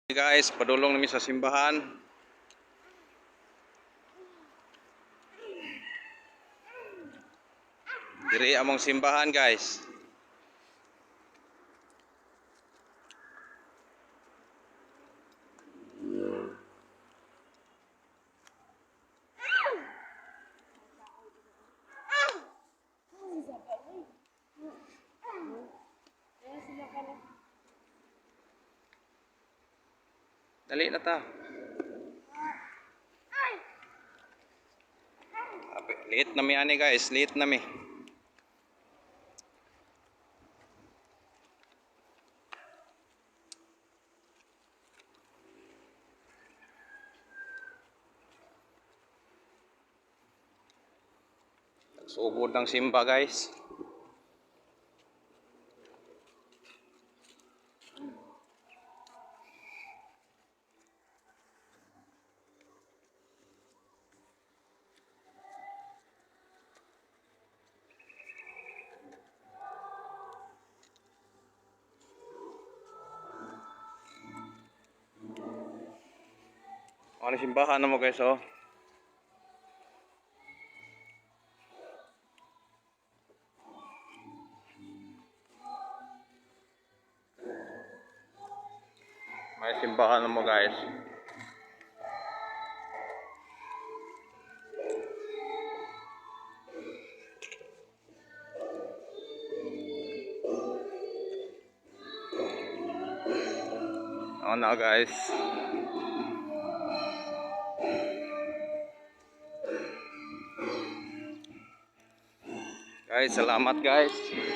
Guys, padulong namin sa simbahan. Diri among simbahan, guys. Dali na ta. Late na mi ani, guys, late na mi. Sugod ng simba, guys. Ano simbahan na mo, guys, oh. May simbahan na mo, guys. Na, guys. Guys, salamat, guys.